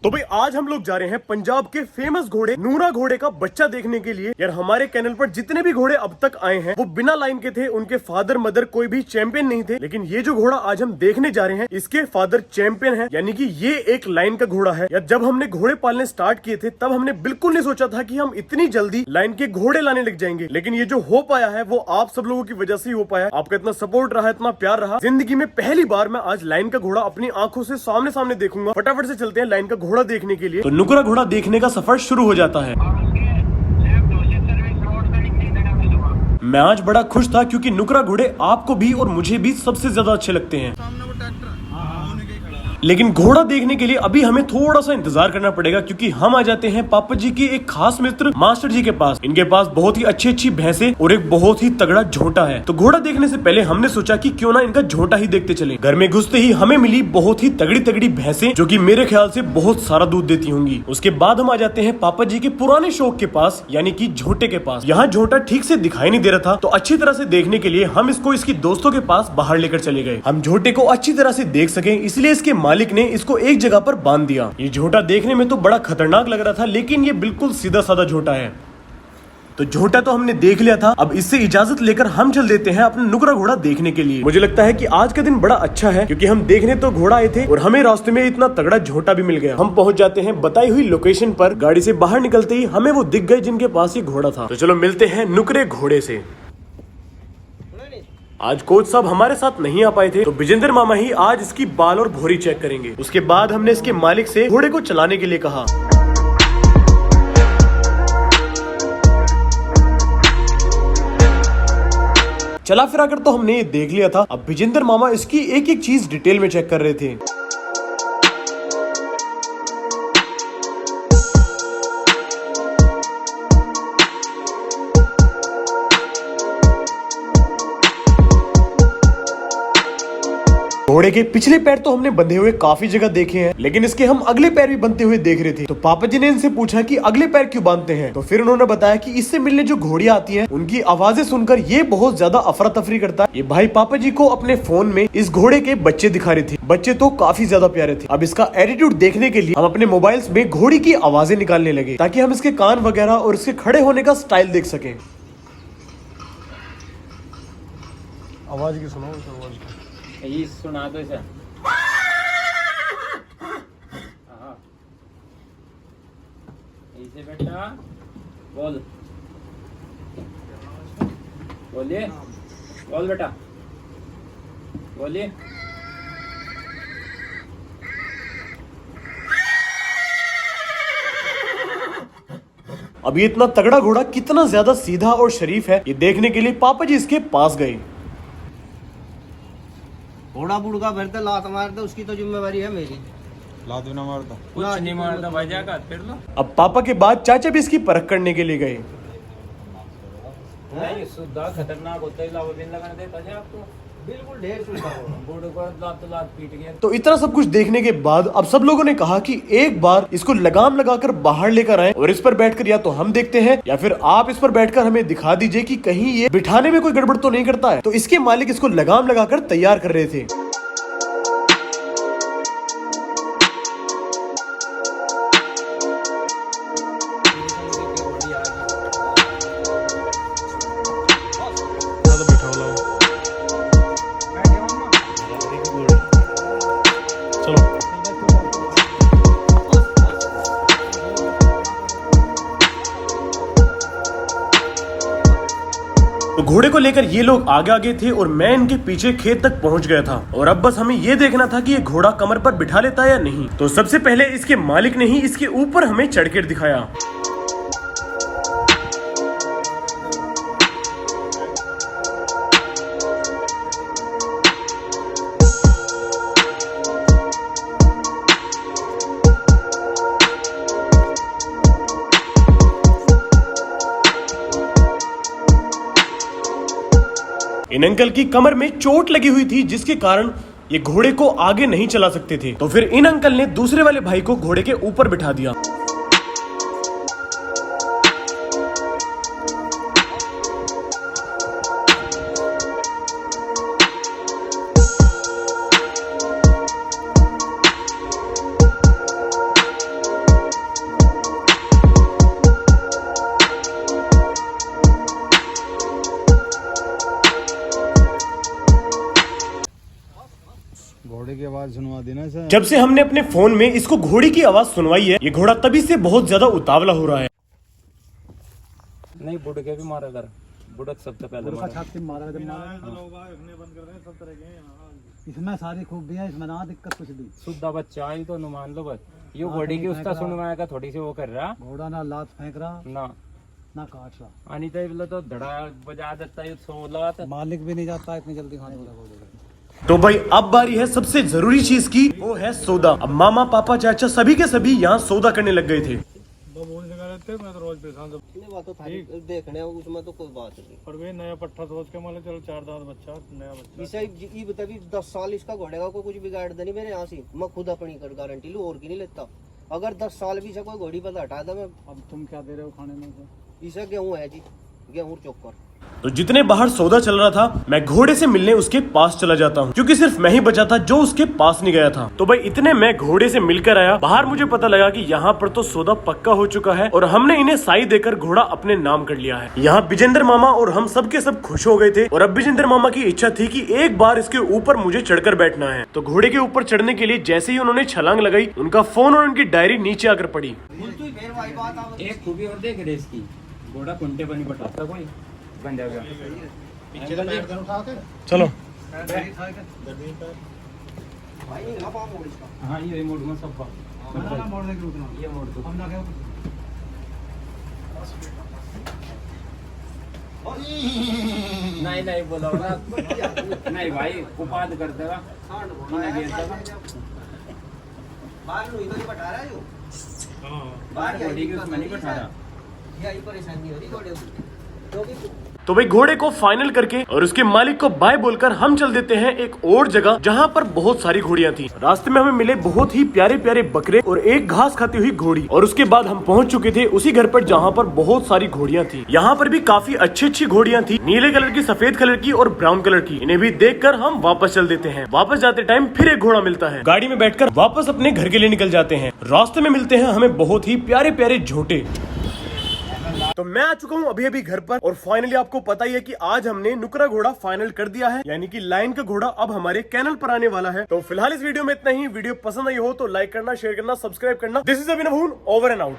तो भाई आज हम लोग जा रहे हैं पंजाब के फेमस घोड़े नूरा घोड़े का बच्चा देखने के लिए। यार हमारे चैनल पर जितने भी घोड़े अब तक आए हैं वो बिना लाइन के थे, उनके फादर मदर कोई भी चैंपियन नहीं थे। लेकिन ये जो घोड़ा आज हम देखने जा रहे हैं इसके फादर चैंपियन है, यानी कि ये एक लाइन का घोड़ा है। यार जब हमने घोड़े पालने स्टार्ट किए थे तब हमने बिल्कुल नहीं सोचा था कि हम इतनी जल्दी लाइन के घोड़े लाने लग जाएंगे। लेकिन ये जो हो पाया है वो आप सब लोगों की वजह से ही हो पाया। आपका इतना सपोर्ट रहा, इतना प्यार रहा। जिंदगी में पहली बार मैं आज लाइन का घोड़ा अपनी आंखों से सामने सामने देखूंगा। फटाफट से चलते हैं लाइन का घोड़ा देखने के लिए। तो नुकरा घोड़ा देखने का सफर शुरू हो जाता है। मैं आज बड़ा खुश था क्योंकि नुकरा घोड़े आपको भी और मुझे भी सबसे ज्यादा अच्छे लगते हैं। लेकिन घोड़ा देखने के लिए अभी हमें थोड़ा सा इंतजार करना पड़ेगा क्योंकि हम आ जाते हैं पापा जी के एक खास मित्र मास्टर जी के पास। इनके पास बहुत ही अच्छी अच्छी भैंसे और एक बहुत ही तगड़ा झोटा है। तो घोड़ा देखने से पहले हमने सोचा कि क्यों ना इनका झोटा ही देखते चले। घर में घुसते ही हमें मिली बहुत ही तगड़ी तगड़ी भैंसे जो कि मेरे ख्याल से बहुत सारा दूध देती होंगी। उसके बाद हम आ जाते हैं पापा जी के पुराने शौक के पास, यानी कि झोटे के पास। यहाँ झोटा ठीक से दिखाई नहीं दे रहा था तो अच्छी तरह से देखने के लिए हम इसको इसकी दोस्तों के पास बाहर लेकर चले गए। हम झोटे को अच्छी तरह से देख सके इसलिए इसके मालिक ने इसको एक जगह पर बांध दिया। ये झोटा देखने में तो बड़ा खतरनाक लग रहा था लेकिन ये बिल्कुल सीधा साधा झोटा है। तो झोटा तो हमने देख लिया था, अब इससे इजाजत लेकर हम चल देते हैं अपना नुकरा घोड़ा देखने के लिए। मुझे लगता है कि आज का दिन बड़ा अच्छा है क्योंकि हम देखने तो घोड़ा आए थे और हमें रास्ते में इतना तगड़ा झोटा भी मिल गया। हम पहुंच जाते हैं बताई हुई लोकेशन पर। गाड़ी से बाहर निकलते ही हमें वो दिख गए जिनके पास ये घोड़ा था। तो चलो मिलते हैं नुकरे घोड़े से। आज कोच साहब हमारे साथ नहीं आ पाए थे तो विजेंद्र मामा ही आज इसकी बाल और भोरी चेक करेंगे। उसके बाद हमने इसके मालिक से घोड़े को चलाने के लिए कहा। चला फिरा कर तो हमने ये देख लिया था, अब विजेंद्र मामा इसकी एक एक चीज डिटेल में चेक कर रहे थे। घोड़े के पिछले पैर तो हमने बंधे हुए काफी जगह देखे हैं लेकिन इसके हम अगले पैर भी बनते हुए देख रहे थे। तो पापा जी ने इनसे पूछा कि अगले पैर क्यों बांधते हैं, तो फिर उन्होंने बताया कि इससे मिलने जो घोड़ियां आती हैं उनकी आवाजें सुनकर ये बहुत ज्यादा अफरा तफरी करता है। ये भाई पापा जी को अपने फोन में इस घोड़े के बच्चे दिखा रहे थे। बच्चे तो काफी ज्यादा प्यारे थे। अब इसका एटीट्यूड देखने के लिए हम अपने मोबाइल्स में घोड़ी की आवाजें निकालने लगे ताकि हम इसके कान वगैरह और इसके खड़े होने का स्टाइल देख सके। आवाज की सुनाओ, ये सुना दो इसे। इसे बेटा बोल, बोलिए, बोल बेटा, बोलिए। अब ये इतना तगड़ा घोड़ा कितना ज्यादा सीधा और शरीफ है ये देखने के लिए पापा जी इसके पास गए। घोड़ा बुड़का भरते लात मारते उसकी तो जिम्मेवारी है मेरी। लात भी ना मारता, कुछ नहीं मारता भाई, जाकर फिर लो। अब पापा के बाद चाचा भी इसकी परख करने के लिए गए। नहीं सुद्धा खतरनाक होता है, लाभ बिन लगाने देता है आपको बिल्कुल ढेर सुनता बूढ़े को लात पीट गया। तो इतना सब कुछ देखने के बाद अब सब लोगों ने कहा कि एक बार इसको लगाम लगाकर बाहर लेकर आए और इस पर बैठकर या तो हम देखते हैं या फिर आप इस पर बैठकर हमें दिखा दीजिए कि कहीं ये बिठाने में कोई गड़बड़ तो नहीं करता है। तो इसके मालिक इसको लगाम लगाकर तैयार कर रहे थे। तो घोड़े को लेकर ये लोग आगे आगे थे और मैं इनके पीछे खेत तक पहुंच गया था और अब बस हमें ये देखना था कि ये घोड़ा कमर पर बिठा लेता है या नहीं। तो सबसे पहले इसके मालिक ने ही इसके ऊपर हमें चढ़कर दिखाया। इन अंकल की कमर में चोट लगी हुई थी जिसके कारण ये घोड़े को आगे नहीं चला सकते थे। तो फिर इन अंकल ने दूसरे वाले भाई को घोड़े के ऊपर बिठा दिया। आवाज सुनवा देना सर। जब से हमने अपने फोन में इसको घोड़े की आवाज सुनवाई है, ये घोड़ा तभी से बहुत ज्यादा उतावला हो रहा है। नहीं बुढ़ के भी मारा कर, बुढ़क सबसे पहले इसमें सारी खूबियां, इसमें ना दिक्कत कुछ भी। शुद्ध बच्चा आई तो मान लो बस ये घोड़ी की उसका सुनवाएगा, थोड़ी सी वो कर रहा घोड़ा ना लात फेंक रहा ना काट रहा। अनिता तो धड़ा बजा देता है 16 मालिक भी नहीं जाता इतनी जल्दी खाने वाला। तो भाई अब बारी है सबसे जरूरी चीज की, वो है सौदा। अब मामा पापा चाचा सभी के सभी यहाँ सौदा करने लग गए थे। मैं तो रोज परेशान देखने उसमें तो कोई बात नहीं, पर वे नया पट्टा सोच के मान चलो 4-10 बच्चा नया बच्चा इसे ये बता भी 10 साल इसका घोड़ेगा को कुछ बिगाड़ देनी मेरे यहाँ से, मैं खुद अपनी कर गारंटी लूँ और की नहीं लेता। अगर 10 साल भी से कोई घोड़ी पर हटा दे मैं। अब तुम क्या दे रहे हो खाने में? इसे गेहूँ है जी, गेहूँ चोकर। तो जितने बाहर सौदा चल रहा था, मैं घोड़े से मिलने उसके पास चला जाता हूँ, क्योंकि सिर्फ मैं ही बचा था जो उसके पास नहीं गया था। तो भाई इतने मैं घोड़े से मिलकर आया बाहर, मुझे पता लगा कि यहाँ पर तो सौदा पक्का हो चुका है और हमने इन्हें साई देकर घोड़ा अपने नाम कर लिया है। यहाँ विजेंद्र मामा और हम सब के सब खुश हो गए थे और अब विजेंद्र मामा की इच्छा थी कि एक बार इसके ऊपर मुझे चढ़कर बैठना है। तो घोड़े के ऊपर चढ़ने के लिए जैसे ही उन्होंने छलांग लगाई, उनका फोन और उनकी डायरी नीचे आकर पड़ी। एक खूबी और देख रहे इसकी, घोड़ा कुंटे पर नहीं बटाता कोई बन जाएगा। चलो हाँ ये मोड़ में सब ये मोड़ दो। नहीं बोला नहीं भाई कुपाद कर देगा घोड़ी की उसमें नहीं बैठा रहा। तो भाई घोड़े को फाइनल करके और उसके मालिक को बाय बोलकर हम चल देते हैं एक और जगह जहाँ पर बहुत सारी घोड़ियाँ थी। रास्ते में हमें मिले बहुत ही प्यारे प्यारे बकरे और एक घास खाती हुई घोड़ी, और उसके बाद हम पहुँच चुके थे उसी घर पर जहाँ पर बहुत सारी घोड़ियाँ थी। यहाँ पर भी काफी अच्छी घोड़ियाँ थी, नीले कलर की, सफेद कलर की और ब्राउन कलर की। इन्हें भी देखकर हम वापस चल देते हैं। वापस जाते टाइम फिर एक घोड़ा मिलता है, गाड़ी में बैठकर वापस अपने घर के लिए निकल जाते हैं। रास्ते में मिलते हैं हमें बहुत ही प्यारे प्यारे झोटे। तो मैं आ चुका हूँ अभी घर पर और फाइनली आपको पता ही है कि आज हमने नुकरा घोड़ा फाइनल कर दिया है, यानी कि लाइन का घोड़ा अब हमारे कैनल पर आने वाला है। तो फिलहाल इस वीडियो में इतना ही। वीडियो पसंद आई हो तो लाइक करना, शेयर करना, सब्सक्राइब करना। This is Abhinav, over and out.